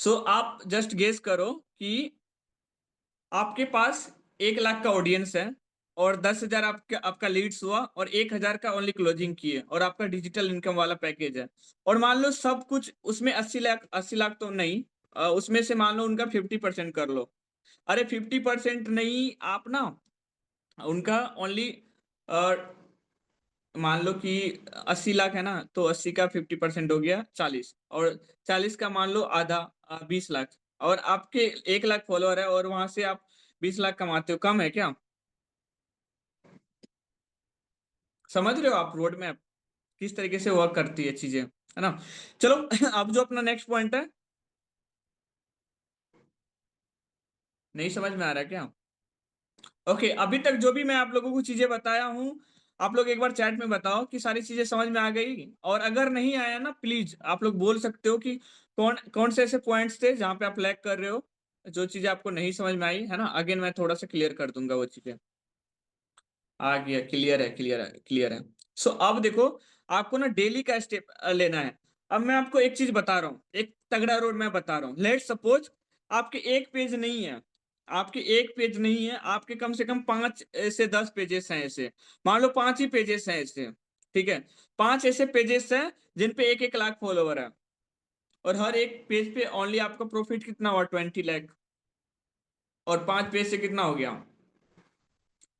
सो आप just guess करो कि आपके पास 1 लाख का ऑडियंस है और 10,000 आपका लीड्स हुआ और 1,000 का ओनली क्लोजिंग की है और आपका डिजिटल इनकम वाला पैकेज है। और मान लो सब कुछ उसमें 80 लाख तो नहीं, उसमें से मान लो उनका 50% कर लो। अरे 50% नहीं, आप ना उनका ओनली मान लो कि 80 लाख है ना, तो 80 का 50% हो गया 40, और 40 का मान लो आधा 20 लाख। और आपके 1 लाख फॉलोअर है और वहां से आप 20 लाख कमाते हो, कम है क्या? समझ रहे हो आप रोड मैप किस तरीके से वर्क करती है चीजें, है ना? चलो अब जो अपना नेक्स्ट पॉइंट है, नहीं समझ में आ रहा है क्या? ओके, अभी तक जो भी मैं आप लोगों को चीजें बताया हूँ, आप लोग एक बार चैट में बताओ कि सारी चीजें समझ में आ गई। और अगर नहीं आया ना, प्लीज आप लोग बोल सकते हो कि कौन कौन से ऐसे पॉइंट्स थे जहां पे आप लैग कर रहे हो, जो चीजें आपको नहीं समझ में आई, है ना? अगेन मैं थोड़ा सा क्लियर कर दूंगा वो चीजें। आ गया, क्लियर है, क्लियर है, क्लियर है। सो अब देखो, आपको ना डेली का स्टेप लेना है। अब मैं आपको एक चीज बता रहा हूँ, एक तगड़ा रोड मैं बता रहा हूँ। लेट सपोज आपके एक पेज नहीं है, आपके एक पेज नहीं है, आपके कम से कम 5 से 10 पेजेस हैं ऐसे। मान लो 5 ही पेजेस हैं ऐसे, ठीक है? 5 ऐसे पेजेस हैं जिन पे 1-1 लाख फॉलोवर है, और हर एक पेज पे ओनली आपका प्रॉफिट कितना हुआ? 20 लाख। और 5 पेज से कितना हो गया?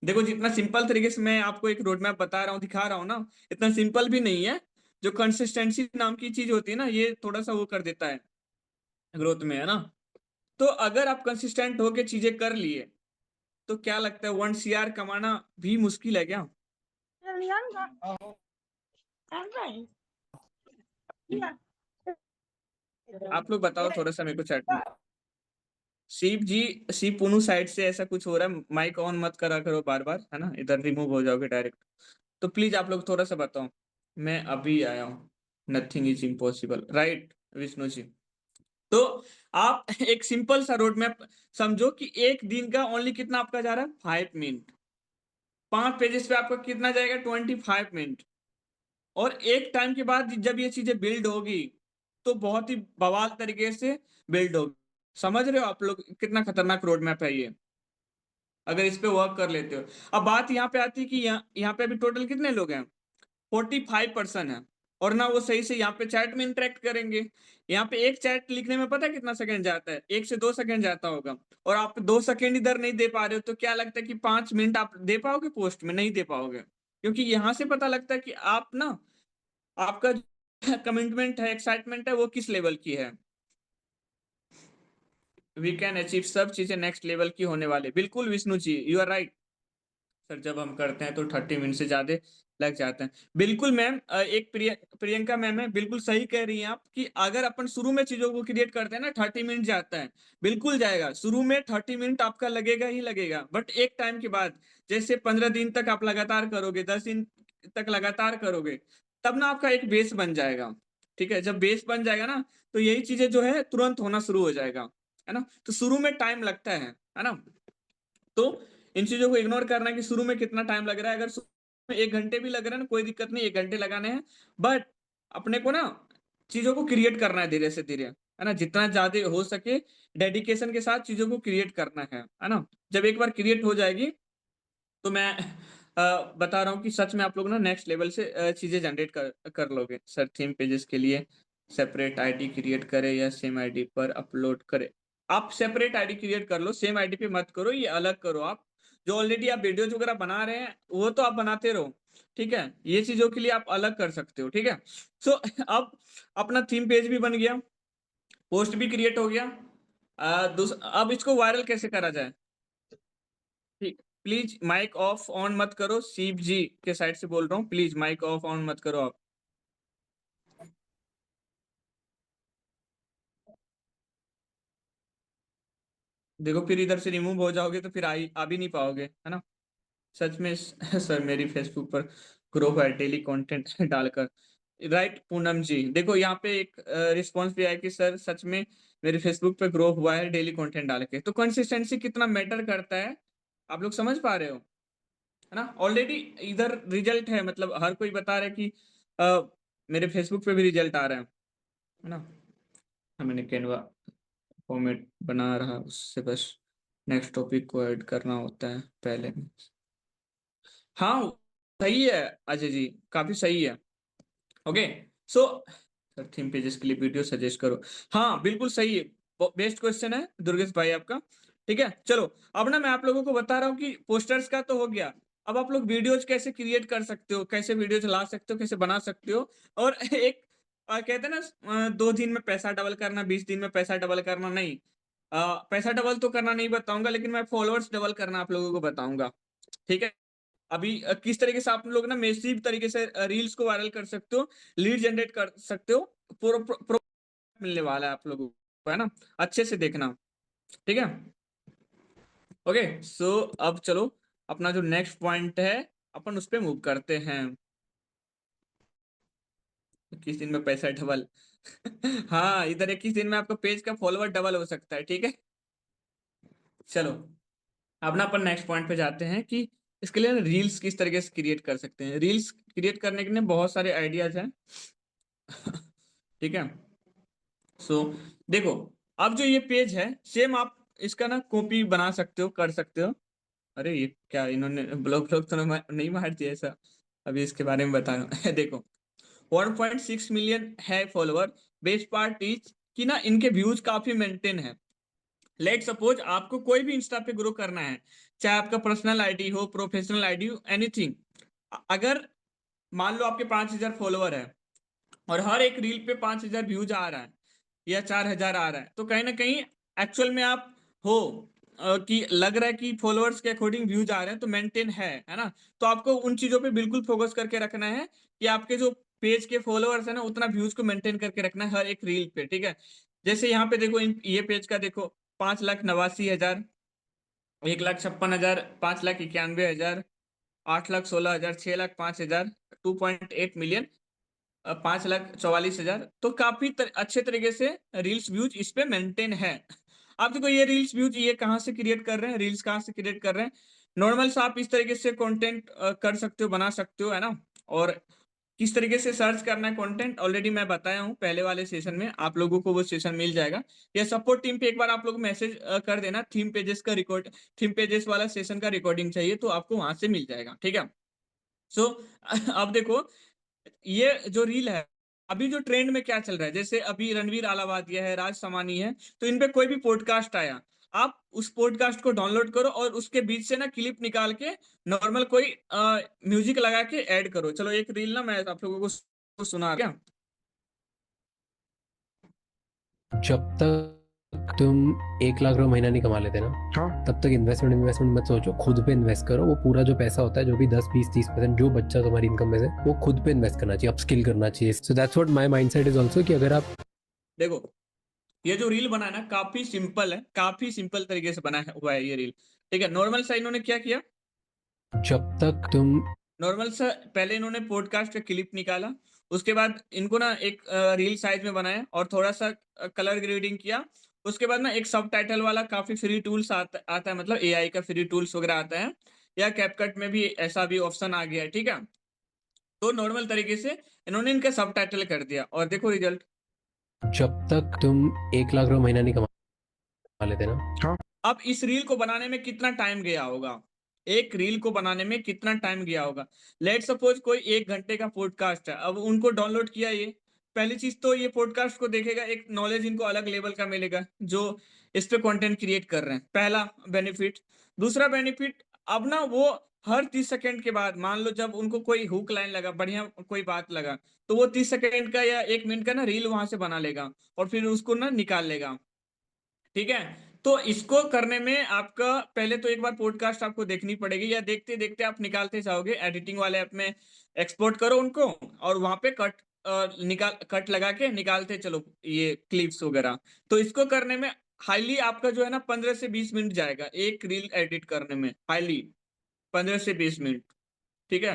देखो, जितना सिंपल तरीके से मैं आपको एक रोड मैप बता रहा हूँ, दिखा रहा हूँ ना, इतना सिंपल भी नहीं है। जो कंसिस्टेंसी नाम की चीज होती है ना, ये थोड़ा सा वो कर देता है ग्रोथ में, है ना? तो अगर आप कंसिस्टेंट होके चीजें कर लिए, तो क्या लगता है 1 CR कमाना भी मुश्किल है क्या? आप लोग बताओ थोड़ा सा मेरे को चैट में। शिव जी, शिव पुनू साइड से ऐसा कुछ हो रहा है, माइक ऑन मत करा करो बार बार, है ना? इधर रिमूव हो जाओगे डायरेक्ट। तो प्लीज आप लोग थोड़ा सा बताओ। मैं अभी आया हूँ। Nothing is impossible, right Vishnu ji? तो आप एक सिंपल सा रोड मैप समझो कि एक दिन का ओनली कितना आपका जा रहा है? 5 मिनट। 5 पेजेस पे आपका कितना जाएगा? 25 मिनट। और एक टाइम के बाद जब ये चीजें बिल्ड होगी, तो बहुत ही बवाल तरीके से बिल्ड होगी। समझ रहे हो आप लोग कितना खतरनाक रोड मैप है ये, अगर इस पे वर्क कर लेते हो? अब बात यहाँ पे आती है कि यहाँ पे अभी टोटल कितने लोग हैं? 45% है। और ना वो सही से यहाँ पे चैट में इंटरेक्ट करेंगे। यहाँ पे एक चैट लिखने में पता है कितना सेकंड जाता है? 1 से 2 सेकंड जाता होगा। और आप 2 सेकंड इधर नहीं दे पा रहे हो, तो क्या लगता है कि 5 मिनट आप दे पाओगे पोस्ट में? नहीं दे पाओगे, क्योंकि यहाँ से पता लगता है कि आप ना, आपका कमिटमेंट है, एक्साइटमेंट है, वो किस लेवल की है। वी कैन अचीव, सब चीजें नेक्स्ट लेवल की होने वाले। बिल्कुल Vishnu ji, you are right. Sir जब हम करते हैं तो 30 मिनट से ज्यादा लग जाते हैं। बिल्कुल मैम, एक प्रियंका मैम है, बिल्कुल सही कह रही हैं आप कि अगर अपन शुरू में चीजों को क्रिएट करते हैं ना, 30 मिनट जाता है। बिल्कुल जाएगा, शुरू में 30 मिनट आपका लगेगा ही लगेगा, बट एक टाइम के बाद, जैसे 15 दिन तक आप लगातार करोगे, 10 दिन तक लगातार करोगे, तब ना आपका एक बेस बन जाएगा। ठीक है, जब बेस बन जाएगा ना, तो यही चीजें जो है तुरंत होना शुरू हो जाएगा, है ना? तो शुरू में टाइम लगता है ना? तो इन चीजों को इग्नोर करना है कि शुरू में कितना टाइम लग रहा है। अगर शुरू में 1 घंटे भी लग रहा है ना, कोई दिक्कत नहीं, 1 घंटे लगाने हैं। बट अपने को ना चीजों को क्रिएट करना है धीरे से धीरे, है ना? जितना ज्यादा हो सके डेडिकेशन के साथ चीजों को क्रिएट करना है ना? जब एक बार क्रिएट हो जाएगी, तो मैं बता रहा हूँ कि सच में आप लोग ना नेक्स्ट लेवल से चीजें जनरेट कर लोगे। सर थीम पेजेस के लिए सेपरेट आईडी क्रिएट करें या सेम आईडी पर अपलोड करें? आप सेपरेट आईडी क्रिएट कर लो, सेम आईडी पे मत करो, ये अलग करो आप। जो ऑलरेडी आप वीडियोज वगैरह बना रहे हैं, वो तो आप बनाते रहो, ठीक है? ये चीजों के लिए आप अलग कर सकते हो, ठीक है? सो अब अपना थीम पेज भी बन गया, पोस्ट भी क्रिएट हो गया। अब इसको वायरल कैसे करा जाए? ठीक, प्लीज माइक ऑफ ऑन मत करो, शिव जी के साइड से बोल रहा हूँ, प्लीज माइक ऑफ ऑन मत करो आप। देखो, फिर इधर से रिमूव हो जाओगे तो फिर आ भी नहीं पाओगे, है ना? सच में सर मेरी फेसबुक पर ग्रुप है डेली कंटेंट डालकर। राइट पूनम जी, देखो यहाँ पे एक रिस्पॉन्स भी आया कि सर सच में मेरे फेसबुक पे ग्रो हुआ है डेली कंटेंट डाल के। तो कंसिस्टेंसी कितना मैटर करता है, आप लोग समझ पा रहे हो, है ना? ऑलरेडी इधर रिजल्ट है, मतलब हर कोई बता रहा है कि अ, मेरे फेसबुक पे भी रिजल्ट आ रहा है ना? हाँ, मैंने कैनवा फॉर्मेट बना रहा, उससे बस नेक्स्ट टॉपिक को ऐड करना होता है पहले में। हाँ सही है अजय जी, काफी सही है। Okay so sir theme pages के लिए वीडियो सजेस्ट करो। हाँ बिल्कुल सही है, बेस्ट क्वेश्चन है दुर्गेश भाई आपका। ठीक है चलो, अब ना मैं आप लोगों को बता रहा हूँ कि पोस्टर्स का तो हो गया, अब आप लोग वीडियोज कैसे क्रिएट कर सकते हो, कैसे वीडियोज ला सकते हो, कैसे बना सकते हो। और एक कहते हैं ना 2 दिन में पैसा डबल करना, 20 दिन में पैसा डबल करना, नहीं। पैसा डबल तो करना नहीं बताऊंगा, लेकिन मैं फॉलोअर्स डबल करना आप लोगों को बताऊंगा। ठीक है, अभी किस तरीके से आप लोग ना मेसिव तरीके से रील्स को वायरल कर सकते हो, लीड जनरेट कर सकते हो, प्रो मिलने वाला है आप लोगों को, है ना। अच्छे से देखना, ठीक है। ओके सो अब चलो अपना जो नेक्स्ट पॉइंट है अपन उस पर मूव करते हैं। 21 दिन में पैसा डबल हाँ इधर 21 दिन में आपका पेज का फॉलोवर डबल हो सकता है, ठीक है। चलो अब ना अपन नेक्स्ट पॉइंट पे जाते हैं कि इसके लिए रील्स किस तरीके से क्रिएट कर सकते हैं। रील्स क्रिएट करने के लिए बहुत सारे आइडियाज हैं ठीक है सो देखो, अब जो ये पेज है सेम आप इसका ना कॉपी बना सकते हो, कर सकते हो। अरे ये क्या इन्होंने ब्लॉग ब्लॉग तो नहीं मार दिया ऐसा, अभी इसके बारे में बता रहा हूँ देखो 1.6 मिलियन है फॉलोवर। बेस्ट पार्ट इज कि ना इनके व्यूज काफी मेंटेन है। लेट सपोज आपको कोई भी इंस्टा पे ग्रो करना है, चाहे आपका पर्सनल आईडी हो, प्रोफेशनल आईडी हो, एनीथिंग। अगर मान लो आपके 5,000 फॉलोवर है और हर एक रील पे 5,000 व्यूज आ रहा है या 4,000 आ रहा है, तो कहीं ना कहीं एक्चुअल में आप हो कि लग रहा है कि फॉलोअर्स के अकॉर्डिंग व्यूज आ रहे हैं, तो मेंटेन है ना। तो आपको उन चीजों पे बिल्कुल फोकस करके रखना है कि आपके जो पेज के फॉलोअर्स है ना उतना व्यूज को मेंटेन करके रखना है हर एक रील पे, ठीक है। जैसे यहाँ पे देखो ये पेज का देखो 5,89,000, 1,56,000, 5,91,000, 8,16,000, 6,05,000, 2.8 मिलियन, 5,44,000, तो काफी अच्छे तरीके से रील्स व्यूज इस पे मेंटेन है। आप देखो ये रील्स व्यूज ये कहाँ से क्रिएट कर रहे हैं, रील्स कहाँ से क्रिएट कर रहे हैं। नॉर्मल से आप इस तरीके से कंटेंट कर सकते हो, बना सकते हो, है ना। और किस तरीके से सर्च करना है कंटेंट ऑलरेडी मैं बताया हूँ पहले वाले सेशन में, आप लोगों को वो सेशन मिल जाएगा। या सपोर्ट टीम पे एक बार आप लोग मैसेज कर देना, थीम पेजेस का रिकॉर्ड, थीम पेजेस वाला सेशन का रिकॉर्डिंग चाहिए तो आपको वहां से मिल जाएगा, ठीक है। सो अब देखो ये जो रील है, अभी जो ट्रेंड में क्या चल रहा है, जैसे अभी रणवीर अलावादिया है, राज समानी है, तो इन पे कोई भी पॉडकास्ट आया, आप उस पॉडकास्ट को डाउनलोड करो और उसके बीच से ना क्लिप निकाल के नॉर्मल कोई म्यूजिक लगा के ऐड करो। चलो एक रील ना मैं आप लोगों को सुना क्या। जब तक तुम 1 लाख रुपए महीना नहीं कमा लेते ना, हाँ तब तक इन्वेस्टमेंट मत सोचो, खुद पे इन्वेस्ट करो। वो पूरा जो पैसा होता है, जो भी 10, 20, 30% जो बच्चा तुम्हारी इनकम में से, वो खुद पे इन्वेस्ट करना चाहिए, अपस्किल करना चाहिए। So that's what my mindset is also, कि अगर आप देखो ये जो रील बना है ना काफी सिंपल है, काफी सिंपल तरीके से बना हुआ है ये रील, ठीक है। नॉर्मल सा इन्होंने क्या किया, जब तक तुम नॉर्मल सा पहले इन्होंने पॉडकास्ट का क्लिप निकाला, उसके बाद इनको ना एक रील साइज में बनाया और थोड़ा सा कलर ग्रेडिंग किया। उसके बाद ना एक सब टाइटल वाला काफी फ्री टूल्स आता है, मतलब एआई का फ्री टूल्स वगैरह आता है, या कैपकट में भी ऐसा भी ऑप्शन आ गया है, ठीक है। तो नॉर्मल तरीके से इन्होंने इनका सब टाइटल कर दिया और देखो रिजल्ट। जब तक तुम 1 लाख रुपए महीना नहीं कमा लेते ना, हाँ अब इस रील को बनाने में कितना टाइम गया होगा, एक रील को बनाने में कितना टाइम गया होगा। लेट सपोज कोई 1 घंटे का पॉडकास्ट है, अब उनको डाउनलोड किया ये, पहली चीज तो ये पॉडकास्ट को देखेगा, एक नॉलेज इनको अलग लेवल का मिलेगा जो इस पे कंटेंट क्रिएट कर रहे हैं, पहला बेनिफिट। दूसरा बेनिफिट, अब ना वो हर 30 सेकंड के बाद मान लो जब उनको कोई हुक लाइन लगा, बढ़िया कोई बात लगा, तो वो 30 सेकंड का या 1 मिनट का ना रील वहां से बना लेगा और फिर उसको ना निकाल लेगा, ठीक है। तो इसको करने में आपका पहले तो एक बार पॉडकास्ट आपको देखनी पड़ेगी, या देखते देखते आप निकालते जाओगे, एडिटिंग वाले ऐप में एक्सपोर्ट करो उनको और वहां पे कट लगा के निकालते चलो ये क्लिप्स वगैरह। तो इसको करने में हाईली आपका जो है ना 15 से 20 मिनट जाएगा एक रील एडिट करने में, हाईली 15 से 20 मिनट, ठीक है।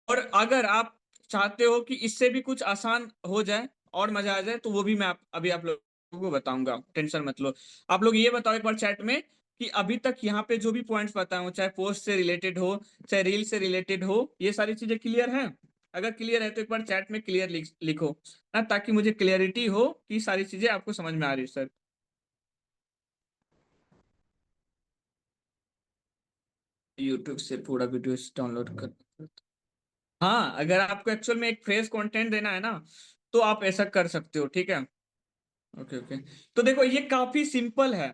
और अगर आप चाहते हो कि इससे भी कुछ आसान हो जाए और मजा आ जाए, तो वो भी मैं अभी आप लोगों को बताऊंगा, टेंशन मत लो। आप लोग ये बताओ एक बार चैट में कि अभी तक यहाँ पे जो भी पॉइंट्स बताए हो, चाहे पोस्ट से रिलेटेड हो, चाहे रील से रिलेटेड हो, ये सारी चीजें क्लियर हैं। अगर क्लियर है तो एक बार चैट में क्लियर लिखो ना, ताकि मुझे क्लियरिटी हो कि सारी चीजें आपको समझ में आ रही है सर। यूट्यूब से पूरा वीडियो डाउनलोड कर। हाँ, अगर आपको एक्चुअल में एक फ्रेश कंटेंट देना है ना, तो आप ऐसा कर सकते हो, ठीक है। Okay okay. तो देखो ये काफी सिंपल है,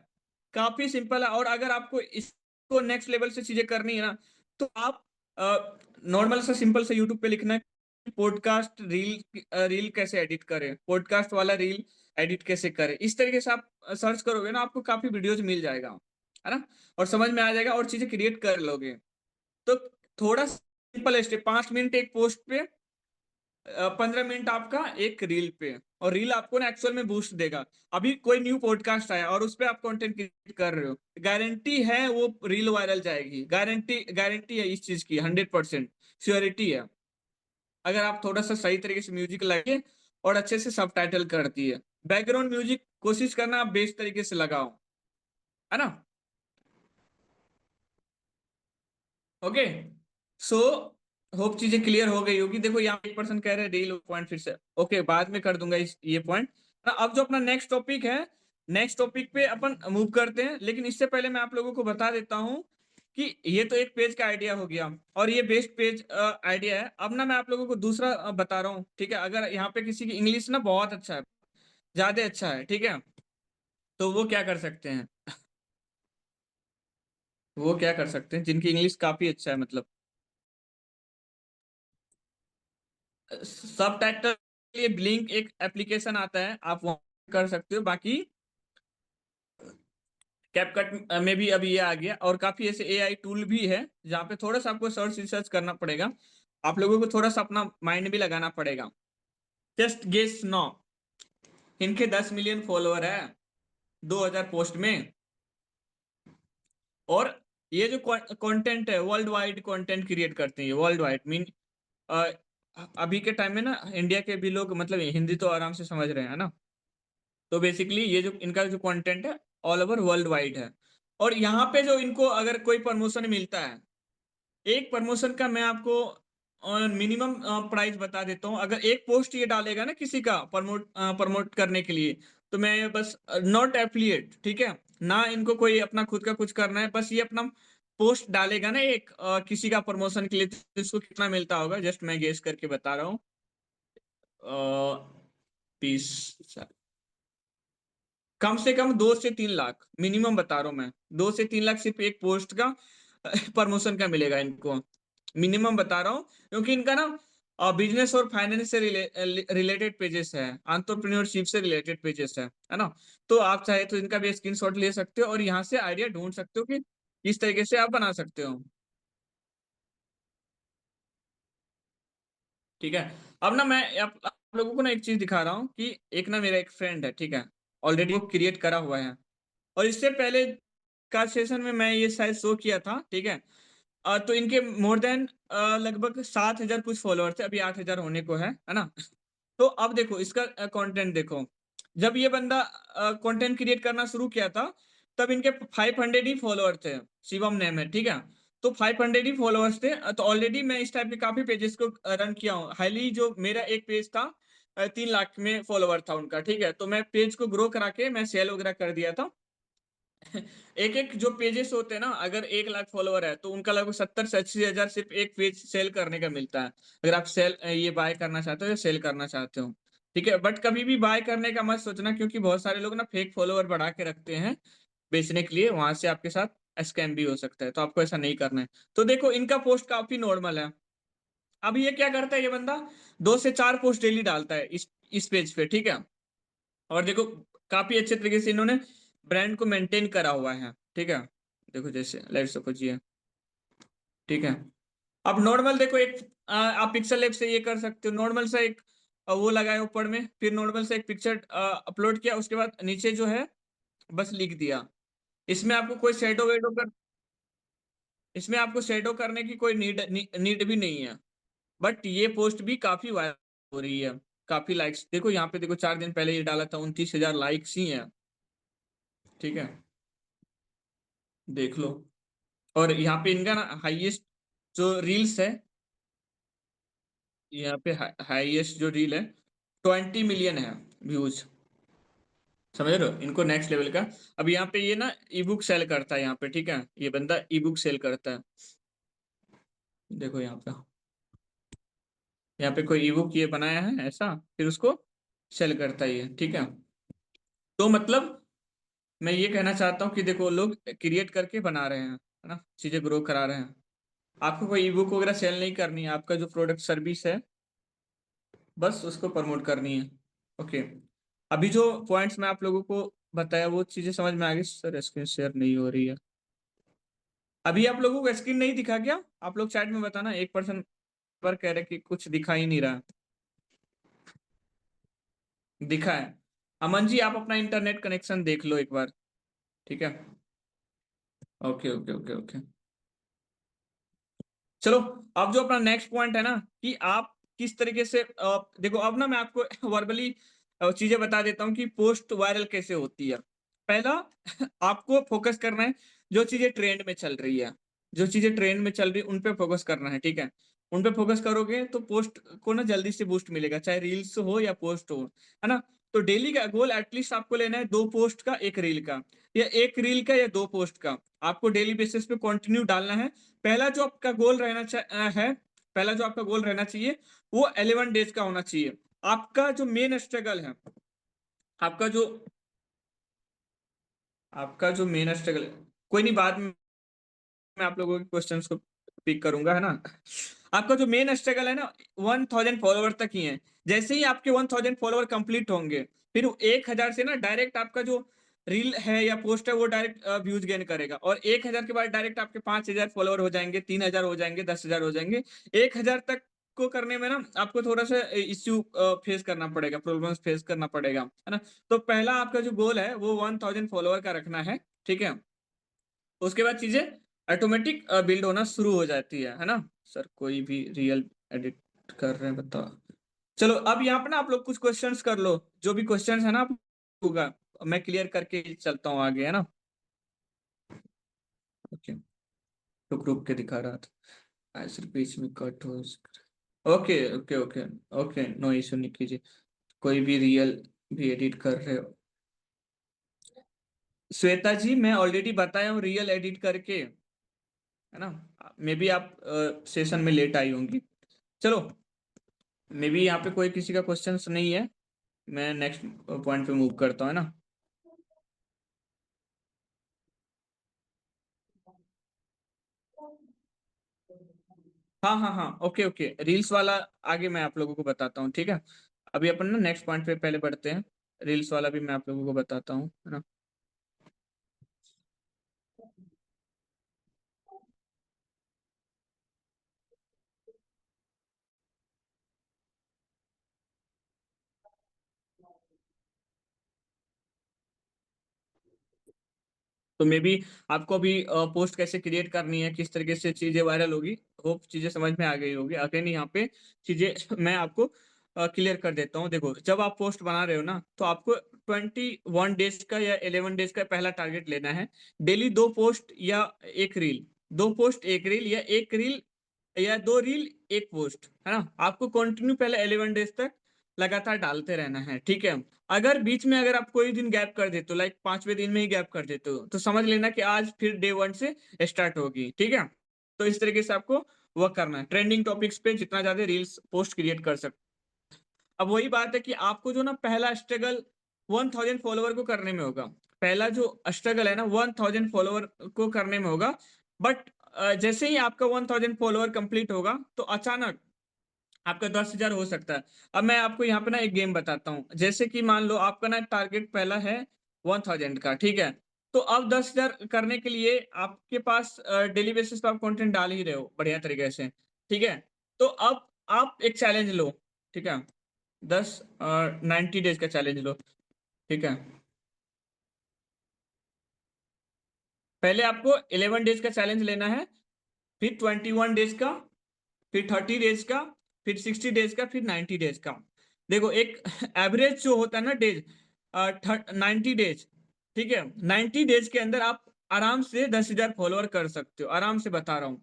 काफी सिंपल है। और अगर आपको इसको नेक्स्ट लेवल से चीजें करनी है ना, तो आप नॉर्मल सा सिंपल से यूट्यूब पे लिखना है पॉडकास्ट रील, रील कैसे एडिट करें, पॉडकास्ट वाला रील एडिट कैसे करें, इस तरीके से आप सर्च करोगे ना, आपको काफी वीडियोज मिल जाएगा, है ना, और समझ में आ जाएगा और चीजें क्रिएट कर लोगे। तो थोड़ा सिंपल स्टेप, 5 मिनट एक पोस्ट पे, 15 मिनट आपका एक रील पे, और रील आपको ना एक्चुअल में बूस्ट देगा। अभी कोई न्यू पॉडकास्ट आया और उस पे आप कंटेंट क्रिएट कर रहे हो, गारंटी है वो रील वायरल जाएगी, गारंटी गारंटी है इस चीज की, 100% श्योरिटी है। अगर आप थोड़ा सा सही तरीके से म्यूजिक लगे और अच्छे से सबटाइटल कर दिए, बैकग्राउंड म्यूजिक कोशिश करना आप बेस्ट तरीके से लगाओ, है ना। ओके, सो होप चीजें क्लियर हो गई होगी। देखो यहाँ एक पर्सन कह रहे हैं रील पॉइंट फिर से, ओके बाद में कर दूंगा इस ये पॉइंट। अब जो अपना नेक्स्ट टॉपिक है, नेक्स्ट टॉपिक पे अपन मूव करते हैं, लेकिन इससे पहले मैं आप लोगों को बता देता हूँ कि ये तो एक पेज का आइडिया हो गया, और ये बेस्ट पेज आइडिया है। अब ना मैं आप लोगों को दूसरा बता रहा हूँ, ठीक है। अगर यहाँ पे किसी की इंग्लिश ना बहुत अच्छा है, ज्यादा अच्छा है, ठीक है, तो वो क्या कर सकते हैं, वो क्या कर सकते हैं जिनकी इंग्लिश काफी अच्छा है, मतलब सब टाइटल के लिए ब्लिंक एक एप्लीकेशन आता है, आप वहां कर सकते हो। बाकी कैपकट में भी अभी ये आ गया, और काफी ऐसे एआई टूल भी है जहाँ पे थोड़ा सा आपको सर्च रिसर्च करना पड़ेगा, आप लोगों को थोड़ा सा अपना माइंड भी लगाना पड़ेगा। जस्ट गेस नो, इनके 10 मिलियन फॉलोअर है 2000 पोस्ट में, और ये जो कंटेंट है वर्ल्ड वाइड कंटेंट क्रिएट करते हैं, वर्ल्ड वाइड मीन अभी के टाइम में ना इंडिया के भी लोग मतलब हिंदी तो आराम से समझ रहे हैं ना। तो बेसिकली ये जो इनका जो कंटेंट है ऑल ओवर वर्ल्ड वाइड है। और यहाँ पे जो इनको अगर कोई प्रमोशन मिलता है, एक प्रमोशन का मैं आपको मिनिमम प्राइस बता देता हूँ। अगर एक पोस्ट ये डालेगा ना किसी का प्रमोट प्रमोट करने के लिए, तो मैं बस नॉट एफिलिएट, ठीक है, ना इनको कोई अपना खुद का कुछ करना है, बस ये अपना पोस्ट डालेगा ना एक किसी का प्रमोशन के लिए, तो इसको कितना मिलता होगा जस्ट मैं गेस करके बता रहा हूँ। 20, कम से कम 2 से 3 लाख मिनिमम बता रहा हूँ मैं, 2 से 3 लाख सिर्फ एक पोस्ट का प्रमोशन का मिलेगा इनको, मिनिमम बता रहा हूँ। क्योंकि इनका ना बिजनेस और फाइनेंस से रिलेटेड पेजेस है, एंटरप्रेन्योरशिप से रिलेटेड पेजेस है ना। तो आप चाहे तो इनका भी स्क्रीनशॉट ले सकते हो और यहाँ से आइडिया ढूंढ सकते हो कि किस तरीके से आप बना सकते हो, ठीक है। अब ना मैं आप लोगों को ना एक चीज दिखा रहा हूँ कि एक ना मेरा एक फ्रेंड है, ठीक है, ऑलरेडी वो क्रिएट करा हुआ है, और इससे पहले का सेशन में मैं ये शायद शो किया था, ठीक है। तो इनके मोर देन लगभग 7,000 कुछ फॉलोअर थे, अभी 8,000 होने को है ना। तो अब देखो इसका कंटेंट देखो, जब ये बंदा कंटेंट क्रिएट करना शुरू किया था, तब इनके 500 ही फॉलोअर थे, शिवम नेम है, ठीक है। तो 500 ही फॉलोअर्स थे। तो ऑलरेडी मैं इस टाइप के काफी पेजेस को रन किया हूँ। हाईली जो मेरा एक पेज था 3 लाख में फॉलोअर था उनका, ठीक है। तो मैं पेज को ग्रो करा के मैं सेल वगैरह कर दिया था। एक एक जो पेजेस होते हैं ना, अगर 1 लाख फॉलोवर है तो उनका लगभग 70 से 80 हजार सिर्फ एक पेज सेल करने का मिलता है। अगर आप सेल ये बाय करना चाहते हो या सेल करना चाहते हो, ठीक है। बट कभी भी बाय करने का मत सोचना, क्योंकि बहुत सारे लोग ना फेक फॉलोवर बढ़ा के रखते हैं बेचने के लिए, वहां से आपके साथ स्कैम भी हो सकता है, तो आपको ऐसा नहीं करना है। तो देखो इनका पोस्ट काफी नॉर्मल है। अब ये क्या करता है, ये बंदा 2 से 4 पोस्ट डेली डालता है इस पेज पे, ठीक है। और देखो काफी अच्छे तरीके से इन्होंने ब्रांड को मेंटेन करा हुआ है, ठीक है। देखो जैसे लेट्स सपोज ये, ठीक है। अब नॉर्मल देखो एक आप पिक्सल लैब से ये कर सकते हो, नॉर्मल सा एक वो लगाया ऊपर में, फिर नॉर्मल से एक पिक्चर अपलोड किया, उसके बाद नीचे जो है बस लिख दिया। इसमें आपको कोई शेडो वेडो कर, इसमें आपको शेडो करने की कोई नीड भी नहीं है। बट ये पोस्ट भी काफी वायरल हो रही है, काफी लाइक्स देखो यहाँ पे, देखो 4 दिन पहले ये डाला था, 29,000 लाइक्स ही है, ठीक है, देख लो। और यहाँ पे इनका ना हाईएस्ट जो रील्स है, यहाँ पे हाईएस्ट जो रील है 20 मिलियन है व्यूज, समझ रहे हो इनको नेक्स्ट लेवल का। अब यहाँ पे ये ना ई बुक सेल करता है यहाँ पे, ठीक है, ये बंदा ई बुक सेल करता है। देखो यहाँ पे कोई ईबुक ये बनाया है ऐसा, फिर उसको सेल करता ही है, ठीक है। तो मतलब मैं ये कहना चाहता हूँ कि देखो लोग क्रिएट करके बना रहे हैं, है ना, चीजें ग्रो करा रहे हैं। आपको कोई ईबुक वगैरह सेल नहीं करनी है, आपका जो प्रोडक्ट सर्विस है बस उसको प्रमोट करनी है। ओके, अभी जो पॉइंट्स मैं आप लोगों को बताया वो चीजें समझ में आ गई? सर स्क्रीन शेयर नहीं हो रही है। अभी आप लोगों को स्क्रीन नहीं दिखा क्या? आप लोग चैट में बताना, एक पर्सन पर कह रहे कि कुछ दिखा ही नहीं रहा। दिखा है? अमन जी आप अपना इंटरनेट कनेक्शन देख लो एक बार, ठीक है। ओके ओके ओके ओके, चलो। अब जो अपना नेक्स्ट पॉइंट है ना, कि आप किस तरीके से देखो अब ना मैं आपको वर्बली चीजें बता देता हूँ कि पोस्ट वायरल कैसे होती है। पहला आपको फोकस करना है जो चीजें ट्रेंड में चल रही है, जो चीजें ट्रेंड में चल रही है उन पे फोकस करना है, ठीक है। उन पे फोकस करोगे तो पोस्ट को ना जल्दी से बूस्ट मिलेगा, चाहे रील्स हो या पोस्ट हो, है ना। तो डेली का गोल एटलीस्ट आपको लेना है 2 पोस्ट का, 1 रील का, या 1 रील का या 2 पोस्ट का। आपको डेली बेसिस पे कंटिन्यू डालना है। पहला जो आपका गोल है, पहला जो आपका गोल रहना चाहिए वो 11 डेज का होना चाहिए। आपका जो मेन स्ट्रगल है, आपका जो आपका जो मेन स्ट्रगल है, कोई नहीं, बाद में मैं आप लोगों के क्वेश्चंस को पिक करूंगा, है ना। आपका जो मेन स्ट्रगल है ना 1000 फॉलोवर तक ही है। जैसे ही आपके 1000 फॉलोवर कंप्लीट होंगे, फिर 1000 से ना डायरेक्ट आपका जो रील है या पोस्ट है वो डायरेक्ट व्यूज गेन करेगा, और 1000 के बाद डायरेक्ट आपके 5000 फॉलोवर हो जाएंगे, 3000 हो जाएंगे, 10,000 हो जाएंगे। 1000 तक को करने में ना आपको थोड़ा सा इश्यू फेस करना पड़ेगा, प्रॉब्लम्स फेस करना पड़ेगा, है ना। तो पहला आपका जो गोल है वो 1000 फॉलोवर का रखना है, ठीक है। उसके बाद चीजें ऑटोमेटिक बिल्ड होना शुरू हो जाती है ना। सर कोई भी रियल एडिट कर रहे हैं बताओ। चलो अब यहाँ पे ना आप लोग कुछ क्वेश्चंस कर लो, जो भी क्वेश्चंस है ना आप होगा, मैं क्लियर करके चलता हूँ आगे, है ना। ओके, रुक रुक के दिखा रहा था, ऐसे बीच में कट हो। Okay okay okay okay, no issue नहीं कीजिए। कोई भी रियल भी एडिट कर रहे हो? श्वेता जी मैं ऑलरेडी बताया हूँ रियल एडिट करके, है ना। मे बी आप सेशन में लेट आई होंगी। चलो, मे बी यहाँ पे कोई किसी का क्वेश्चन नहीं है, मैं नेक्स्ट पॉइंट पे मूव करता हूँ, है ना। हाँ हाँ हाँ, ओके ओके, रील्स वाला आगे मैं आप लोगों को बताता हूँ, ठीक है। अभी अपन ना नेक्स्ट पॉइंट पे पहले बढ़ते हैं, रील्स वाला भी मैं आप लोगों को बताता हूँ, है ना। तो मे बी आपको अभी पोस्ट कैसे क्रिएट करनी है, किस तरीके से चीजें वायरल होगी, होप चीजें समझ में आ गई होगी। अगेन यहाँ पे चीजें मैं आपको क्लियर कर देता हूँ। देखो जब आप पोस्ट बना रहे हो ना, तो आपको 21 डेज का या 11 डेज का पहला टारगेट लेना है। डेली 2 पोस्ट या 1 रील, 2 पोस्ट 1 रील, या 1 रील या 2 रील 1 पोस्ट, है ना। आपको कंटिन्यू पहले 11 डेज तक लगातार डालते रहना है, ठीक है। अगर बीच में अगर आप कोई दिन गैप कर देते हो, लाइक 5वें दिन में ही गैप कर देते हो, तो समझ लेना कि आज फिर डे 1 से स्टार्ट होगी, ठीक है। तो इस तरीके से आपको वर्क करना है, ट्रेंडिंग टॉपिक्स पे जितना ज्यादा रील्स पोस्ट क्रिएट कर सकते। अब वही बात है कि आपको जो ना पहला स्ट्रगल 1000 फॉलोवर को करने में होगा। पहला जो स्ट्रगल है ना 1000 फॉलोवर को करने में होगा। बट जैसे ही आपका 1000 फॉलोवर कंप्लीट होगा तो अचानक आपका 10,000 हो सकता है। अब मैं आपको यहाँ पे ना एक गेम बताता हूँ, जैसे कि मान लो आपका ना टारगेट पहला है 1000 का, ठीक है। तो अब 10,000 करने के लिए आपके पास डेली बेसिस पे आप कंटेंट डाल ही रहे हो बढ़िया तरीके से, ठीक है। तो अब आप एक चैलेंज लो, ठीक है। 90 डेज का चैलेंज लो, ठीक है। पहले आपको 11 डेज का चैलेंज लेना है, फिर 21 डेज का, फिर 30 डेज का, फिर 60 डेज का, फिर 90 डेज का। देखो एक एवरेज जो होता है ना डेज, 90 डेज, ठीक है। 90 डेज के अंदर आप आराम से 10,000 फॉलोअर कर सकते हो, आराम से बता रहा हूँ।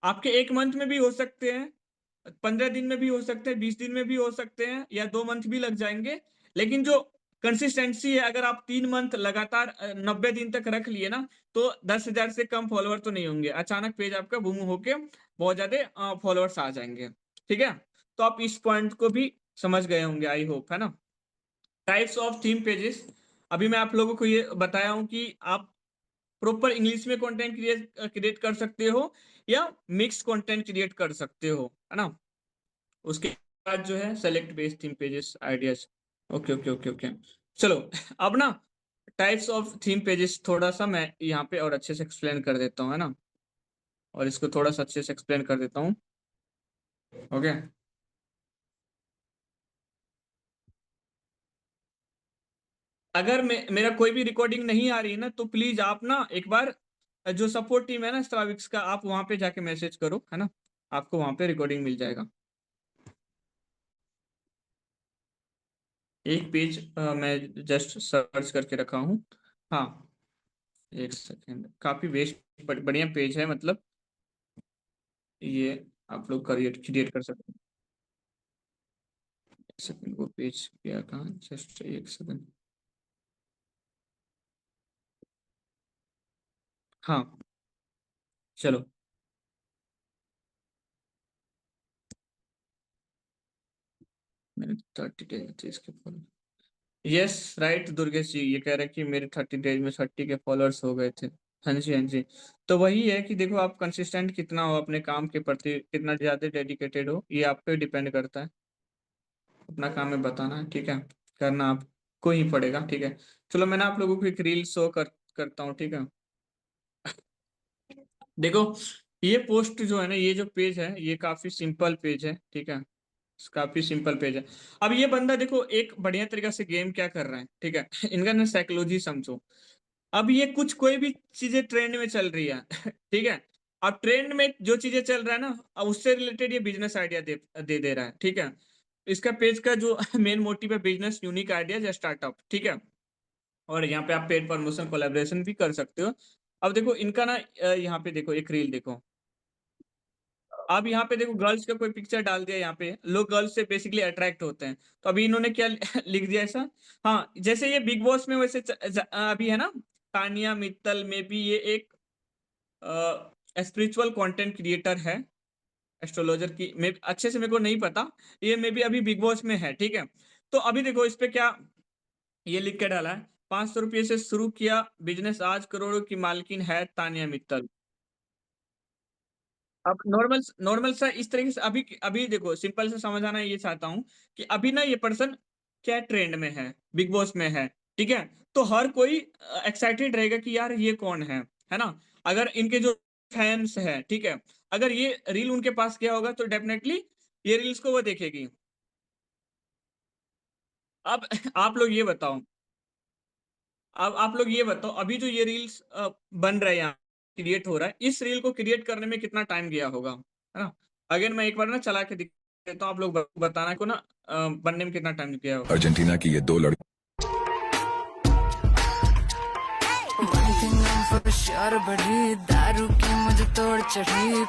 आपके 1 मंथ में भी हो सकते हैं, 15 दिन में भी हो सकते हैं, 20 दिन में भी हो सकते हैं, या 2 मंथ भी लग जाएंगे। लेकिन जो कंसिस्टेंसी है, अगर आप 3 मंथ लगातार 90 दिन तक रख लिए ना, तो 10,000 से कम फॉलोवर तो नहीं होंगे। अचानक पेज आपका बूम होके बहुत ज़्यादा फॉलोवर्स आ जाएँगे, ठीक है? तो आप इस पॉइंट को भी समझ गए होंगे आई होप, है ना? टाइप्स ऑफ थीम पेजेस, अभी मैं आप लोगों को ये बताया हूँ कि आप प्रॉपर इंग्लिश में कंटेंट क्रिएट कर सकते हो या मिक्स कंटेंट क्रिएट कर सकते हो, है ना? उसके बाद जो है select based theme pages ideas. Okay okay okay okay, चलो अब ना टाइप्स ऑफ थीम पेजेस थोड़ा सा मैं यहाँ पे और अच्छे से एक्सप्लेन कर देता हूँ, है ना? और इसको थोड़ा सा अच्छे से एक्सप्लेन कर देता हूँ। ओके, अगर मेरा कोई भी रिकॉर्डिंग नहीं आ रही है ना, तो प्लीज आप ना एक बार जो सपोर्ट टीम है ना स्ट्राविक्स का, आप वहां पे जाके मैसेज करो, है ना? आपको वहां पे रिकॉर्डिंग मिल जाएगा। एक पेज मैं जस्ट सर्च करके रखा हूँ। हाँ, एक सेकेंड, काफी बेस्ट बढ़िया पेज है, मतलब ये आप लोग क्रिएट क्रिएट कर सकते हैं। एक सेकेंड, वो पेज क्या कहाँ, जस्ट एक सेकेंड। हाँ, चलो, मैंने 30 डेज इसके फॉलो। यस राइट, दुर्गेश जी ये कह रहे हैं कि मेरे 30 डेज में 30 के फॉलोअर्स हो गए थे। हाँ जी, हाँ जी। तो वही है कि देखो आप कंसिस्टेंट कितना हो अपने काम के प्रति, कितना ज्यादा डेडिकेटेड हो, ये आप पे डिपेंड करता है। अपना काम है बताना, ठीक है? करना आपको ही पड़ेगा, ठीक है? चलो मैं ना आप लोगों को एक रील शो करता हूँ, ठीक है? देखो, ये पोस्ट जो है ना, ये जो पेज है, ये काफी सिंपल पेज है, ठीक है? काफी सिंपल पेज है। अब ये बंदा देखो एक बढ़िया तरीका से गेम क्या कर रहा है, ठीक है? इनका ना साइकोलॉजी समझो। अब ये कुछ कोई भी चीजें ट्रेंड में चल रही है ठीक है? अब ट्रेंड में जो चीजें चल रहा है ना, अब उससे रिलेटेड ये बिजनेस आइडिया दे रहा है, ठीक है? इसका पेज का जो मेन मोटिव है बिजनेस यूनिक आइडियाज या स्टार्टअप, ठीक है? और यहाँ पे आप पेड प्रमोशन कोलैबोरेशन भी कर सकते हो। अब देखो इनका ना यहाँ पे देखो एक रील देखो। अब यहाँ पे देखो गर्ल्स का कोई पिक्चर डाल दिया, यहाँ पे लोग गर्ल्स से बेसिकली अट्रैक्ट होते हैं, तो अभी इन्होंने क्या लिख दिया ऐसा। हाँ, जैसे ये बिग बॉस में वैसे अभी है ना, तानिया मित्तल में भी ये एक स्पिरिचुअल कंटेंट क्रिएटर है, एस्ट्रोलॉजर की, मैं अच्छे से मेरे को नहीं पता, ये मे भी अभी बिग बॉस में है, ठीक है? तो अभी देखो इस पे क्या ये लिख के डाला है, 500 रुपये से शुरू किया बिजनेस, आज करोड़ों की मालकिन है तानिया मित्तल। अब नॉर्मल नॉर्मल सा इस तरीके से अभी अभी देखो सिंपल से समझाना ये चाहता हूँ कि अभी ना ये पर्सन क्या ट्रेंड में है, बिग बॉस में है, ठीक है? तो हर कोई एक्साइटेड रहेगा कि यार ये कौन है ना? अगर इनके जो फैंस है, ठीक है, अगर ये रील उनके पास गया होगा तो डेफिनेटली ये रील्स को वो देखेगी। अब आप लोग ये बताओ, अब आप लोग ये बताओ, अभी जो ये रील्स बन रहे हैं यहाँ, क्रिएट हो रहा है, इस रील को क्रिएट करने में कितना टाइम गया होगा, है ना? अगेन मैं एक बार ना चला के दिख देता हूँ, आप लोग बताना को ना बनने में कितना टाइम गया होगा। अर्जेंटीना की ये दो लड़की One thing I'm for sure बढ़ी दारू की मुझे तोड़ चढ़ी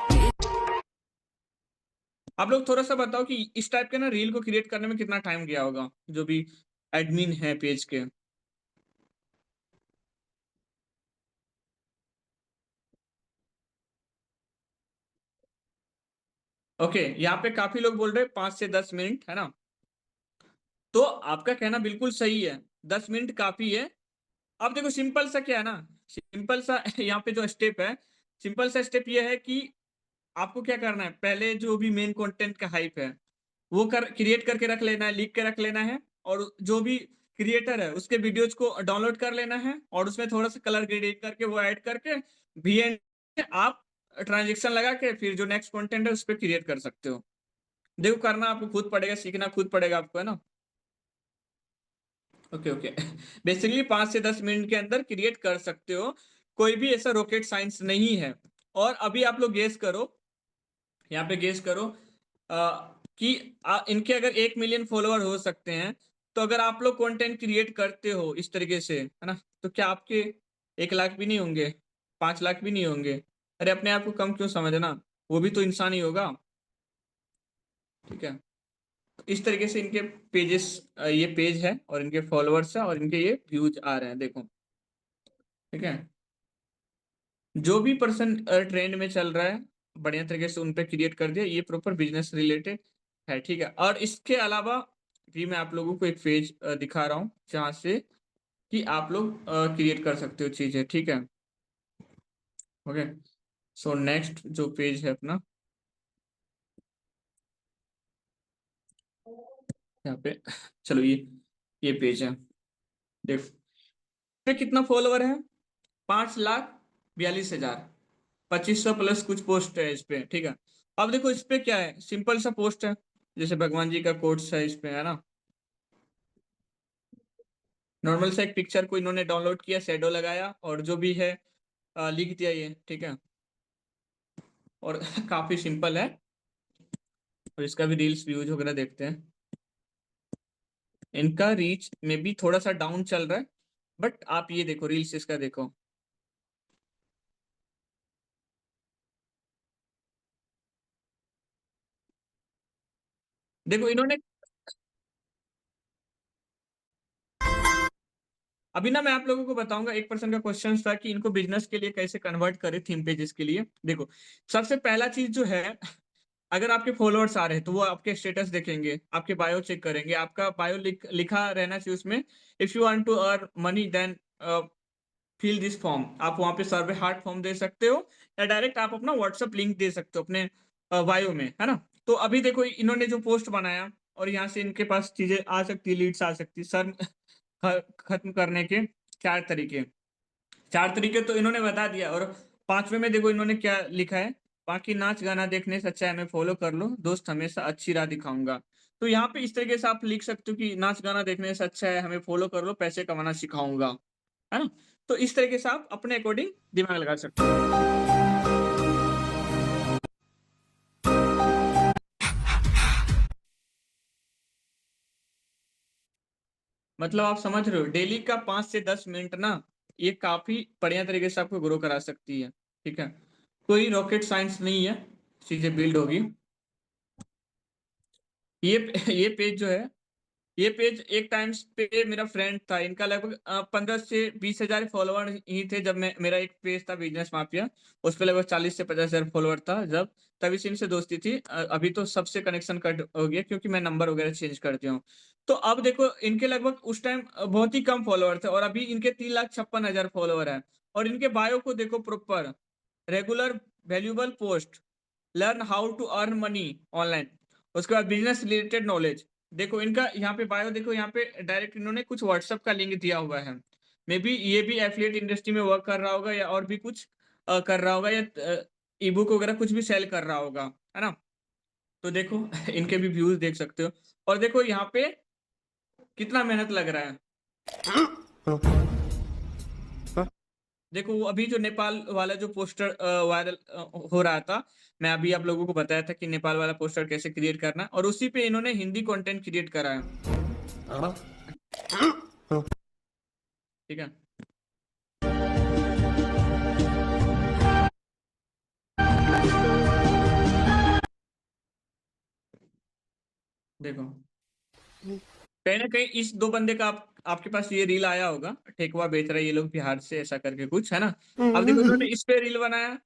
आप लोग थोड़ा सा बताओ कि इस टाइप के ना रील को क्रिएट करने में कितना टाइम गया होगा, जो भी एडमिन है पेज के। ओके, यहाँ पे काफी लोग बोल रहे हैं 5 से 10 मिनट, है ना? तो आपका कहना बिल्कुल सही है, 10 मिनट काफी है। अब देखो सिंपल सा क्या है ना, सिंपल सा यहाँ पे जो स्टेप है, सिंपल सा स्टेप ये है कि आपको क्या करना है, पहले जो भी मेन कंटेंट का हाइप है वो कर क्रिएट करके रख लेना है, लिख के रख लेना है, और जो भी क्रिएटर है उसके वीडियोज को डाउनलोड कर लेना है, और उसमें थोड़ा सा कलर ग्रेडिएट करके वो ऐड करके भी आप ट्रांजेक्शन लगा के फिर जो नेक्स्ट कंटेंट है उस पर क्रिएट कर सकते हो। देखो करना आपको खुद पड़ेगा, सीखना खुद पड़ेगा आपको, है ना? ओके ओके बेसिकली 5 से 10 मिनट के अंदर क्रिएट कर सकते हो, कोई भी ऐसा रॉकेट साइंस नहीं है। और अभी आप लोग गेस करो, यहाँ पे गेस करो कि इनके अगर 1 मिलियन फॉलोअर हो सकते हैं, तो अगर आप लोग कंटेंट क्रिएट करते हो इस तरीके से, है ना, तो क्या आपके 1 लाख भी नहीं होंगे, 5 लाख भी नहीं होंगे? अरे अपने आप को कम क्यों समझना, वो भी तो इंसान ही होगा, ठीक है? इस तरीके से इनके पेजेस ये पेज है और इनके फॉलोअर्स है और इनके ये व्यूज आ रहे हैं, देखो। ठीक है, जो भी पर्सन ट्रेंड में चल रहा है बढ़िया तरीके से उन पे क्रिएट कर दिया, ये प्रॉपर बिजनेस रिलेटेड है। ठीक है, और इसके अलावा भी मैं आप लोगों को एक पेज दिखा रहा हूँ जहाँ से कि आप लोग क्रिएट कर सकते हो चीजें। ठीक है, ओके। सो नेक्स्ट जो पेज है अपना, यहाँ पे चलो ये पेज है, देखो पे कितना फॉलोवर है, 5,42,000, 2500 प्लस कुछ पोस्ट है इस पे। ठीक है, अब देखो इस पे क्या है, सिंपल सा पोस्ट है, जैसे भगवान जी का कोट्स है इस पे, है ना। नॉर्मल सा एक पिक्चर को इन्होंने डाउनलोड किया, शेडो लगाया और जो भी है लिख दिया ये। ठीक है, और काफी सिंपल है, और इसका भी रील्स व्यूज वगैरह देखते हैं। इनका रीच में भी थोड़ा सा डाउन चल रहा है, बट आप ये देखो रील्स इसका देखो, देखो इन्होंने अभी ना मैं आप लोगों को बताऊंगा, एक पर्सन का क्वेश्चन था कि इनको बिजनेस के लिए कैसे कन्वर्ट करें थीम पेजेस के लिए। देखो सबसे पहला चीज जो है, अगर आपके फॉलोअर्स आ रहे हैं तो वो आपके स्टेटस देखेंगे, आपके बायो चेक करेंगे, आपका बायो लिखा रहना चाहिए उसमें, if you want to earn money then fill this form. आप वहां पे सर्वे हार्ट फॉर्म दे सकते हो, या डायरेक्ट आप अपना व्हाट्सएप लिंक दे सकते हो अपने बायो में, है ना। तो अभी देखो इन्होंने जो पोस्ट बनाया, और यहाँ से इनके पास चीजें आ सकती है, लीड्स आ सकती है सर। खत्म करने के 4 तरीके, 4 तरीके तो इन्होंने बता दिया। और 5वें में देखो इन्होंने क्या लिखा है, बाकी नाच गाना देखने से अच्छा है हमें फॉलो कर लो, दोस्त हमेशा अच्छी राह दिखाऊंगा। तो यहाँ पे इस तरीके से आप लिख सकते हो कि नाच गाना देखने से अच्छा है हमें फॉलो कर लो, पैसे कमाना सिखाऊंगा, है ना। तो इस तरीके से आप अपने अकॉर्डिंग दिमाग लगा सकते हो। मतलब आप समझ रहे हो, डेली का 5 से 10 मिनट ना, ये काफी बढ़िया तरीके से आपको ग्रो करा सकती है। ठीक है, कोई रॉकेट साइंस नहीं है, चीजें बिल्ड होगी। ये ये पेज जो है, ये पेज एक टाइम्स पे मेरा फ्रेंड था, इनका लगभग 15 से 20 हजार फॉलोअर ही थे जब मैं, मेरा एक पेज था बिजनेस माफिया, उस पर लगभग 40 से 50 हजार फॉलोअर था जब, तभी से इनसे दोस्ती थी। अभी तो सबसे कनेक्शन कट हो गया क्योंकि मैं नंबर वगैरह चेंज कर दिया हूँ। तो अब देखो इनके लगभग उस टाइम बहुत ही कम फॉलोअर थे, और अभी इनके 3,56,000 फॉलोअर है। और इनके बायो को देखो proper, regular valuable post, learn how to earn money online, उसके बाद बिजनेस रिलेटेड नॉलेज। देखो इनका यहाँ पे बायो देखो, यहाँ पे डायरेक्ट इन्होंने कुछ व्हाट्सएप का लिंक दिया हुआ है। मे बी ये भी एफिलिएट इंडस्ट्री में वर्क कर रहा होगा, या और भी कुछ कर रहा होगा, या ई बुक वगैरह कुछ भी सेल कर रहा होगा, है ना। तो देखो इनके भी व्यूज देख सकते हो, और देखो यहाँ पे कितना मेहनत लग रहा है। देखो वो अभी जो नेपाल वाला जो पोस्टर वायरल हो रहा था, मैं अभी आप लोगों को बताया था कि नेपाल वाला पोस्टर कैसे क्रिएट करना है, और उसी पे इन्होंने हिंदी कंटेंट क्रिएट करा है। ठीक है, देखो कहीं ना कहीं इस दो बंदे का आपके पास ये रील आया होगा, ठेकुआ बेच रहा है ये लोग बिहार से, ऐसा करके कुछ, है ना। अब देखो इन्होंने इस पे रील बनाया,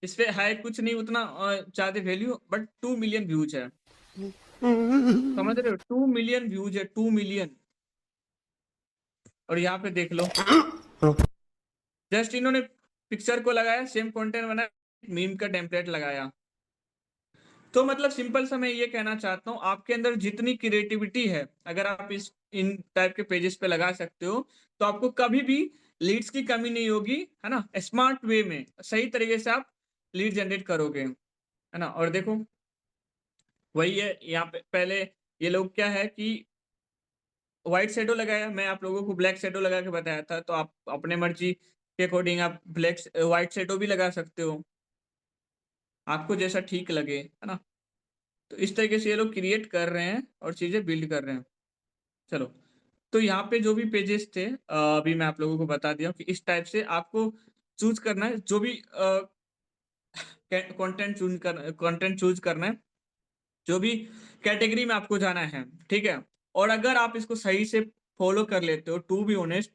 इस पे है कुछ नहीं उतना ज्यादा वैल्यू, बट 2 मिलियन व्यूज है। समझ रहे हो, 2 मिलियन व्यूज है, 2 मिलियन। और यहाँ पे देख लो, जस्ट इन्होंने पिक्चर को लगाया, सेम कंटेंट बनाया, मीम का टेम्पलेट लगाया। तो मतलब सिंपल सा मैं ये कहना चाहता हूँ, आपके अंदर जितनी क्रिएटिविटी है, अगर आप इस इन टाइप के पेजेस पे लगा सकते हो, तो आपको कभी भी लीड्स की कमी नहीं होगी, है ना। स्मार्ट वे में सही तरीके से आप लीड जनरेट करोगे, है ना। और देखो वही है, यहाँ पे पहले ये लोग क्या है कि व्हाइट शेडो लगाया, मैं आप लोगों को ब्लैक शेडो लगा के बताया था, तो आप अपने मर्जी के अकॉर्डिंग आप ब्लैक व्हाइट शेडो भी लगा सकते हो, आपको जैसा ठीक लगे, है ना। तो इस तरीके से ये लोग क्रिएट कर रहे हैं और चीजें बिल्ड कर रहे हैं। चलो, तो यहाँ पे जो भी पेजेस थे अभी मैं आप लोगों को बता दिया हूँ कि इस टाइप से आपको चूज करना है, जो भी कंटेंट चूज करना है, जो भी कैटेगरी में आपको जाना है, ठीक है? और अगर आप इसको सही से फॉलो कर लेते हो, टू बी ऑनेस्ट,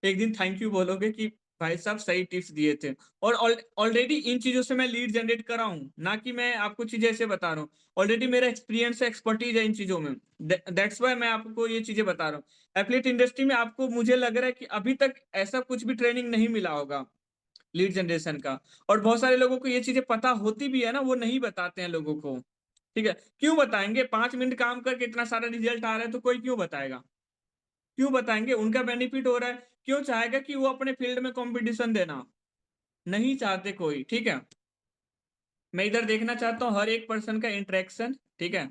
एक दिन थैंक यू बोलोगे कि भाई साहब सही टिप्स दिए थे। और ऑलरेडी इन चीज़ों से मैं लीड जनरेट कर रहा हूँ, ना कि मैं आपको चीज़ें ऐसे बता रहा हूँ। ऑलरेडी मेरा एक्सपीरियंस है, एक्सपर्टीज़ है इन चीज़ों में। दैट्स व्हाई मैं आपको ये चीज़ें बता रहा हूँ। एफिलिएट इंडस्ट्री में आपको मुझे लग रहा है कि अभी तक ऐसा कुछ भी ट्रेनिंग नहीं मिला होगा लीड जनरेशन का। और बहुत सारे लोगों को ये चीज़ें पता होती भी है ना, वो नहीं बताते हैं लोगों को। ठीक है? क्यों बताएँगे? 5 मिनट काम करके इतना सारा रिज़ल्ट आ रहा है तो कोई क्यों बताएगा? क्यों बताएँगे? उनका बेनिफिट हो रहा है, क्यों चाहेगा कि वो अपने फील्ड में कॉम्पिटिशन देना? नहीं चाहते कोई, ठीक है? मैं इधर देखना चाहता हूँ हर एक पर्सन का इंटरेक्शन, ठीक है?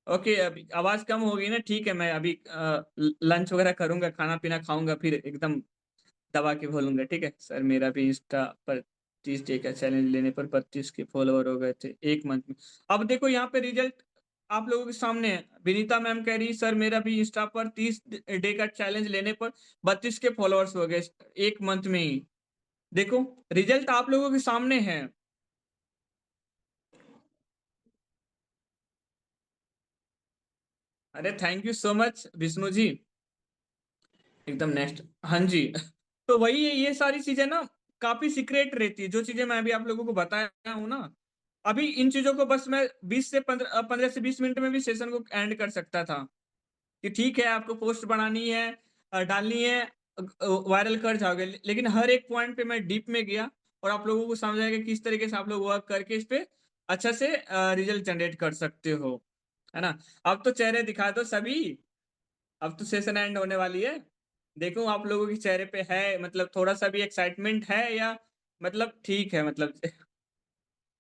ओके, अभी आवाज़ कम हो गई ना, ठीक है, मैं अभी लंच वगैरह करूँगा, खाना-पीना खाऊँगा, फिर एकदम दबा के बोलूँगा, ठीक है? सर मेरा भी इंस्टा पर 30 डे का चैलेंज लेने पर 32 के फॉलोवर हो गए थे 1 मंथ में। अब देखो यहाँ पे रिजल्ट आप लोगों के सामने है। विनीता मैम कह रही सर मेरा भी इंस्टा पर 30 डे का चैलेंज लेने पर 32 के फॉलोवर्स हो गए 1 मंथ में ही। देखो रिजल्ट आप लोगों के सामने है। अरे thank you so much Vishnu ji. एकदम नेक्स्ट, हाँ जी। तो वही है, ये सारी चीज़ें ना काफ़ी सीक्रेट रहती है, जो चीज़ें मैं अभी आप लोगों को बताया हूँ ना, अभी इन चीज़ों को बस मैं 20 से 15 से 20 मिनट में भी सेशन को एंड कर सकता था, कि ठीक है आपको पोस्ट बनानी है, डालनी है, वायरल कर जाओगे। लेकिन हर एक पॉइंट पे मैं डीप में गया और आप लोगों को समझाया कि किस तरीके से आप लोग वर्क करके इस पे अच्छा से रिज़ल्ट जनरेट कर सकते हो, है ना? अब तो चेहरे दिखा दो सभी। अब तो सेशन एंड होने वाली है। देखूँ आप लोगों के चेहरे पे है मतलब थोड़ा-सा भी एक्साइटमेंट है या मतलब ठीक है मतलब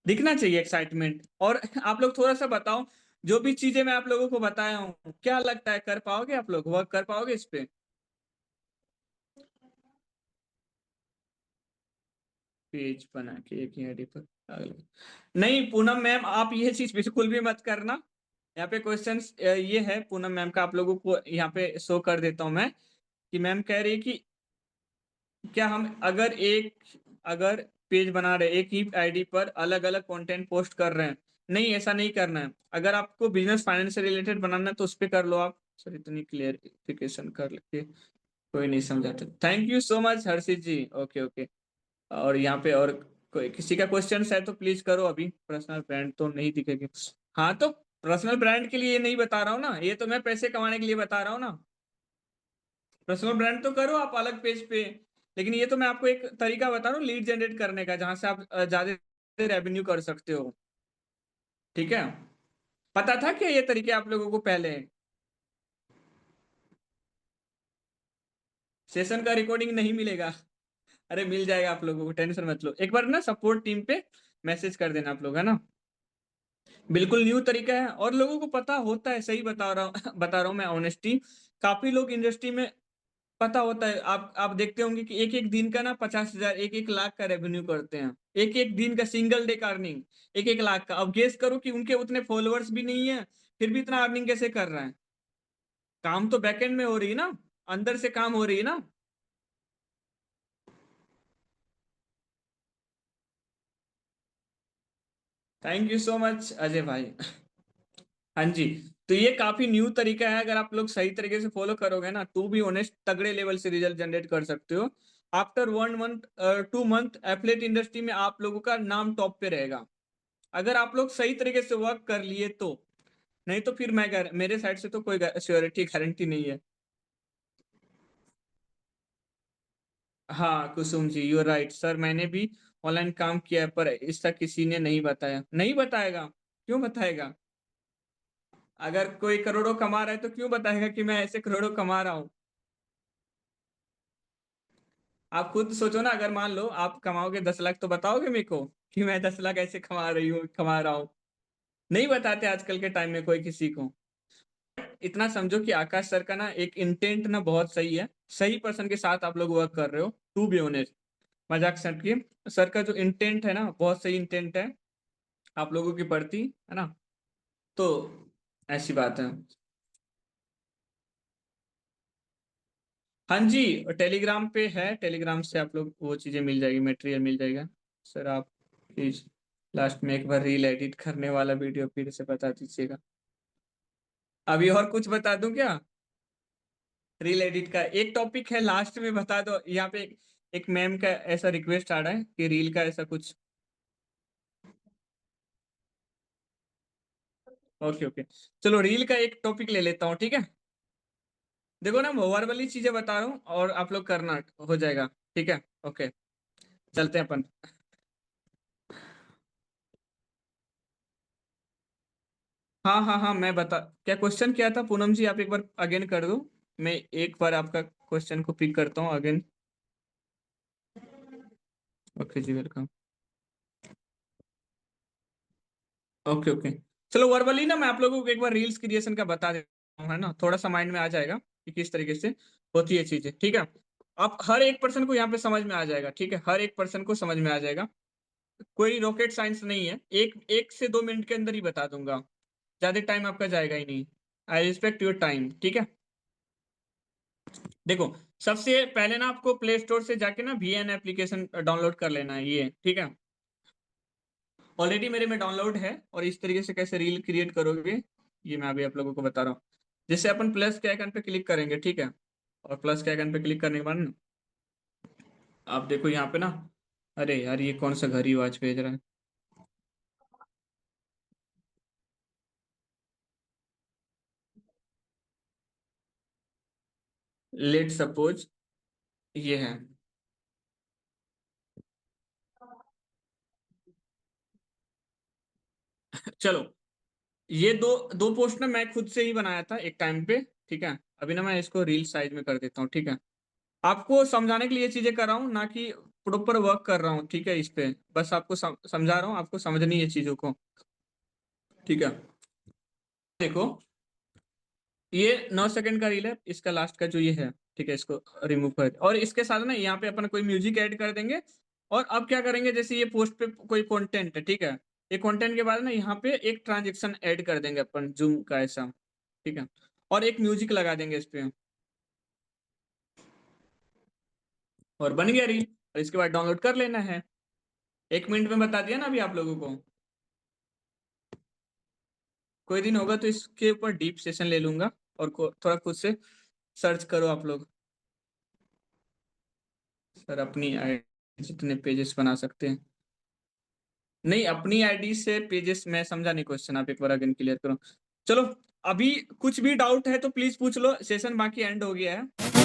दिखना चाहिए एक्साइटमेंट। और आप लोग थोड़ा-सा बताओ, जो भी चीज़ें मैं आप लोगों को बताया हूँ, क्या लगता है कर पाओगे आप लोग? वर्क कर पाओगे इस पे? पेज बना के एक ही आईडी पर अलग नहीं, पूनम मैम आप ये चीज़ बिल्कुल भी मत करना। यहाँ पे क्वेश्चन्स ये है पूनम मैम का, आप लोगों को यहाँ पे शो कर देता हूँ मैं, कि मैम कह रही है कि क्या हम अगर पेज बना रहे हैं, एक ही आईडी पर अलग-अलग कंटेंट पोस्ट कर रहे हैं, नहीं ऐसा नहीं करना है। अगर आपको बिज़नेस फाइनेंस से रिलेटेड बनाना है तो उसपे कर लो आप। सर इतनी क्लेरिफिकेशन कर के कोई नहीं समझाता। Thank you so much Harshit ji. Okay, okay. और यहाँ पे और कोई किसी का क्वेश्चन्स है तो प्लीज़ करो अभी, पर्सनल ब्रांड तो नहीं दिखेगी। हाँ, तो पर्सनल ब्रांड के लिए नहीं बता रहा हूँ ना, ये तो मैं पैसे कमाने के लिए बता रहा हूँ ना। पर्सनल ब्रांड तो करो आप अलग पेज पे, लेकिन ये तो मैं आपको एक तरीका बता रहा हूँ लीड जनरेट करने का, जहाँ से आप ज़्यादा रेवेन्यू कर सकते हो, ठीक है? पता था क्या ये तरीके आप लोगों को पहले? सेशन का रिकॉर्डिंग नहीं मिलेगा। अरे मिल जाएगा आप लोगों को, टेंशन मत लो। एक बार ना सपोर्ट टीम पे मैसेज कर देना आप लोग, है ना? बिल्कुल न्यू तरीका है और लोगों को पता होता है, सही बता रहा हूँ बता रहा हूँ मैं ऑनेस्टी। काफ़ी लोग इंडस्ट्री में पता होता है, आप देखते होंगे कि एक-एक दिन का ना 50,000 1-1 लाख का रेवेन्यू करते हैं। एक-एक दिन का सिंगल डे का अर्निंग 1-1 लाख का। अब गेस करो कि उनके उतने फॉलोवर्स भी नहीं है, फिर भी इतना अर्निंग कैसे कर रहे हैं? काम तो बैकएंड में हो रही है ना, अंदर से काम हो रही है ना। Thank you so much Ajay भाई। हाँ जी, तो ये काफ़ी न्यू तरीका है, अगर आप लोग सही तरीके से फॉलो करोगे ना, टू बी ऑनेस्ट तगड़े लेवल से रिजल्ट जनरेट कर सकते हो। After 1 month 2 month affiliate industry में आप लोगों का नाम टॉप पे रहेगा। अगर आप लोग सही तरीके से वर्क कर लिए तो, नहीं तो फिर मेरे साइड से तो कोई श्योरिटी गारंटी नहीं है। हाँ Kusum ji, you are right sir, मैंने भी ऑनलाइन काम किया है पर इसका किसी ने नहीं बताया। नहीं बताएगा, क्यों बताएगा? अगर कोई करोड़ों कमा रहा है तो क्यों बताएगा कि मैं ऐसे करोड़ों कमा रहा हूँ? आप खुद सोचो ना, अगर मान लो आप कमाओगे 10 लाख तो बताओगे मेरे को कि मैं 10 लाख ऐसे कमा रहा हूँ? नहीं बताते आजकल के टाइम में कोई किसी को। इतना समझो कि आकाश सर का ना एक इंटेंट ना बहुत सही है, सही पर्सन के साथ आप लोग वर्क कर रहे हो, टू बी ऑनेस्ट। मजाक से हटके, सर का जो इंटेंट है ना बहुत सही इंटेंट है आप लोगों के प्रति, है ना? तो ऐसी बात है। हाँ जी, टेलीग्राम पे है, टेलीग्राम से आप लोग वो चीज़ें मिल जाएगी, मटेरियल मिल जाएगा। सर आप प्लीज लास्ट में एक बार रील एडिट करने वाला वीडियो फिर से बता दीजिएगा। अभी और कुछ बता दूं क्या? रील एडिट का एक टॉपिक है, लास्ट में बता दो। यहाँ पे एक मैम का ऐसा रिक्वेस्ट आ रहा है कि रील का ऐसा कुछ। ओके ओके, चलो रील का एक टॉपिक ले लेता हूँ, ठीक है। देखो ना, वर्बली चीजें बता रहा हूँ और आप लोग करना, हो जाएगा, ठीक है। ओके, चलते हैं अपन। हाँ हाँ हाँ, मैं बता, क्या क्वेश्चन क्या था पूनम जी, आप एक बार अगेन कर दो। मैं एक बार आपका क्वेश्चन को पिक करता हूँ अगेन। ओके जी, वेलकम। ओके ओके, चलो वर्बली ना मैं आप लोगों को एक बार रील्स क्रिएशन का बता देता हूँ, है ना, थोड़ा सा माइंड में आ जाएगा कि किस तरीके से होती है चीजें, ठीक है। आप हर एक पर्सन को यहाँ पे समझ में आ जाएगा, ठीक है, हर एक पर्सन को समझ में आ जाएगा। कोई रॉकेट साइंस नहीं है, एक एक से 2 मिनट के अंदर ही बता दूंगा, ज्यादा टाइम आपका जाएगा ही नहीं। आई रिस्पेक्ट योर टाइम, ठीक है। देखो, सबसे पहले ना आपको प्ले स्टोर से जाके ना VN एप्लीकेशन डाउनलोड कर लेना है, ये ठीक है। ऑलरेडी मेरे में डाउनलोड है, और इस तरीके से कैसे रील क्रिएट करोगे ये मैं अभी आप लोगों को बता रहा हूँ। जैसे अपन प्लस के आइकन पे क्लिक करेंगे, ठीक है, और प्लस के आइकन पे क्लिक करने के बाद ना आप देखो यहाँ पे ना, अरे यार ये कौन सा घड़ी आवाज भेज रहा है। लेट सपोज ये है, चलो, ये दो दो पोस्ट ना मैं खुद से ही बनाया था एक टाइम पे, ठीक है। अभी ना मैं इसको रील साइज में कर देता हूँ, ठीक है। आपको समझाने के लिए ये चीजें कर रहा हूँ, ना कि प्रॉपर वर्क कर रहा हूँ, ठीक है। इस पे बस आपको समझा रहा हूँ, आपको समझनी है चीजों को, ठीक है। देखो, ये 9 सेकंड का रील है, इसका लास्ट का जो ये है, ठीक है, इसको रिमूव कर दे। और इसके साथ ना यहाँ पे अपन कोई म्यूजिक ऐड कर देंगे। और अब क्या करेंगे, जैसे ये पोस्ट पे कोई कंटेंट है, ठीक है, ये कंटेंट के बाद ना यहाँ पे एक ट्रांजेक्शन ऐड कर देंगे अपन, जूम का ऐसा, ठीक है। और एक म्यूजिक लगा देंगे इस पे, और बन गया रील। और इसके बाद डाउनलोड कर लेना है। 1 मिनट में बता दिया ना अभी आप लोगों को। कोई दिन होगा तो इसके ऊपर डीप सेशन ले लूंगा, और थोड़ा खुद से सर्च करो आप लोग। सर अपनी आईडी जितने पेजेस बना सकते हैं, नहीं अपनी आईडी से पेजेस, मैं समझा नहीं क्वेश्चन, आप एक बार अगेन क्लियर करो। चलो, अभी कुछ भी डाउट है तो प्लीज पूछ लो, सेशन बाकी एंड हो गया है।